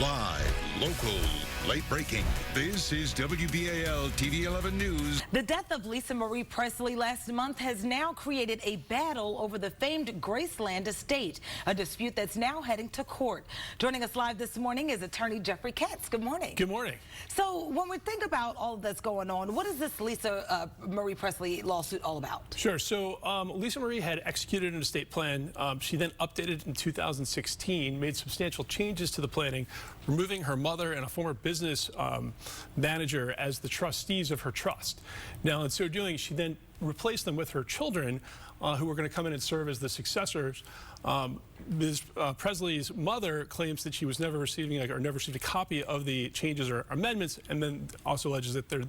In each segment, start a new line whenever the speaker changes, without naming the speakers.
Live, local, late breaking. This is WBAL TV 11 News.
The death of Lisa Marie Presley last month has now created a battle over the famed Graceland estate, a dispute that's now heading to court. Joining us live this morning is attorney JDKatz. Good morning.
Good morning.
So when we think about all that's going on, what is this Lisa Marie Presley lawsuit all about?
Sure. So Lisa Marie had executed an estate plan. She then updated in 2016, made substantial changes to the planning, removing her mother and a former business manager as the trustees of her trust. Now, in so doing, she then replaced them with her children, who were going to come in and serve as the successors. Ms. Presley's mother claims that she was never receiving or never received a copy of the changes or amendments, and then also alleges that they're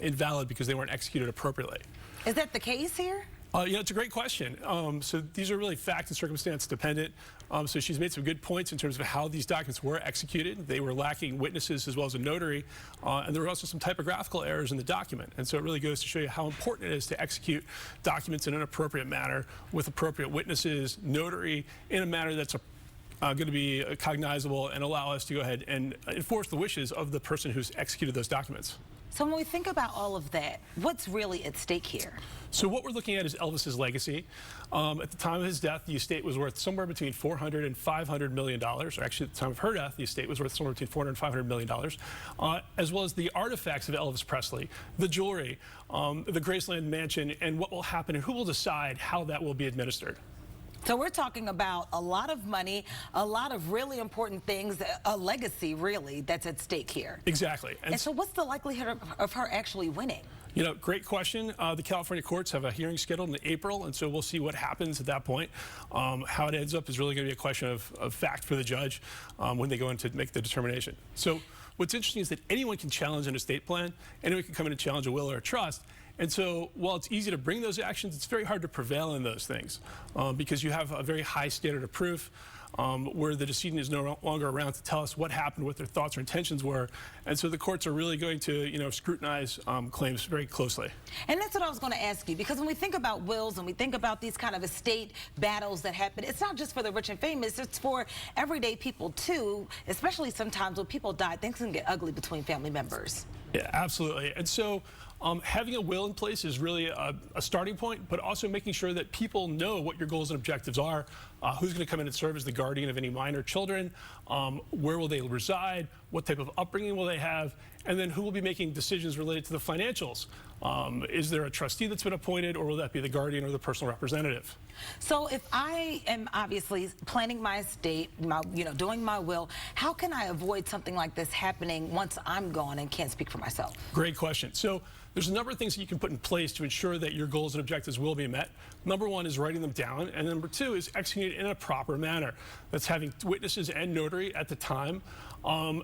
invalid because they weren't executed appropriately.
Is that the case here?
It's a great question. So these are really fact and circumstance dependent. So she's made some good points in terms of how these documents were executed. They were lacking witnesses as well as a notary, and there were also some typographical errors in the document. And so it really goes to show you how important it is to execute documents in an appropriate manner with appropriate witnesses, notary, in a manner that's going to be cognizable and allow us to go ahead and enforce the wishes of the person who's executed those documents.
So when we think about all of that, what's really at stake here?
So what we're looking at is Elvis's legacy. At the time of his death, the estate was worth somewhere between $400 and $500 million. Or actually, at the time of her death, the estate was worth somewhere between $400 and $500 million, as well as the artifacts of Elvis Presley, the jewelry, the Graceland mansion, and what will happen and who will decide how that will be administered.
So we're talking about a lot of money, a lot of really important things, a legacy really that's at stake here.
Exactly.
And so what's the likelihood of her actually winning?
You know, great question. The California courts have a hearing scheduled in April, and so we'll see what happens at that point. How it ends up is really going to be a question of fact for the judge when they go in to make the determination. So what's interesting is that anyone can challenge an estate plan. Anyone can come in and challenge a will or a trust. And so while it's easy to bring those actions, it's very hard to prevail in those things because you have a very high standard of proof where the decedent is no longer around to tell us what happened, what their thoughts or intentions were. And so the courts are really going to, scrutinize claims very closely.
And that's what I was going to ask you, because when we think about wills and we think about these kind of estate battles that happen, it's not just for the rich and famous, it's for everyday people too, especially sometimes when people die, things can get ugly between family members.
Yeah, absolutely. And so having a will in place is really a starting point, but also making sure that people know what your goals and objectives are, who's going to come in and serve as the guardian of any minor children, where will they reside, what type of upbringing will they have, and then who will be making decisions related to the financials. Is there a trustee that's been appointed, or will that be the guardian or the personal representative?
So if I am obviously planning my estate, doing my will, how can I avoid something like this happening once I'm gone and can't speak for myself?
Great question. So there's a number of things that you can put in place to ensure that your goals and objectives will be met. Number one is writing them down, and number two is executing it in a proper manner. That's having witnesses and notary at the time,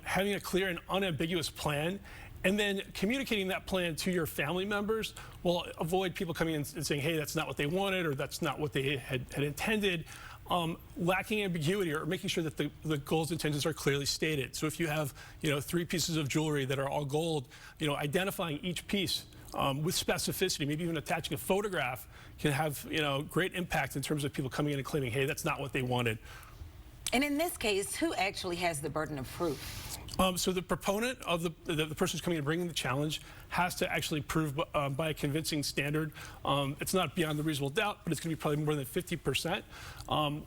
having a clear and unambiguous plan, and then communicating that plan to your family members will avoid people coming in and saying, hey, that's not what they wanted, or that's not what they had intended. Lacking ambiguity, or making sure that the goals and intentions are clearly stated. So if you have, 3 pieces of jewelry that are all gold, identifying each piece with specificity, maybe even attaching a photograph, can have, great impact in terms of people coming in and claiming, hey, that's not what they wanted.
And in this case, who actually has the burden of proof?
So the proponent of the person who's coming and bringing the challenge has to actually prove by a convincing standard. It's not beyond the reasonable doubt, but it's going to be probably more than 50%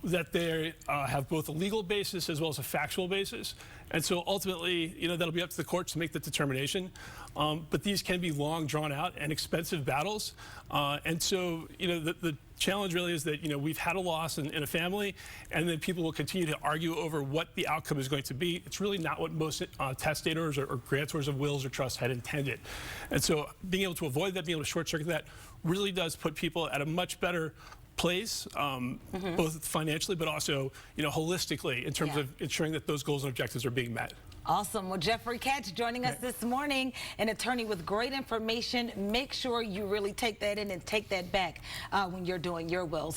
that they have both a legal basis as well as a factual basis. And so ultimately, that'll be up to the courts to make the determination. But these can be long, drawn out, and expensive battles. And so, the challenge really is that, we've had a loss in a family, and then people will continue to argue over what the outcome is going to be. It's really not what most testators or grantors of wills or trusts had intended. And so being able to avoid that, being able to short circuit that, really does put people at a much better place, both financially but also, holistically, in terms of ensuring that those goals and objectives are being met.
Awesome. Well, JDKatz joining us this morning, an attorney with great information. Make sure you really take that in and take that back when you're doing your wills.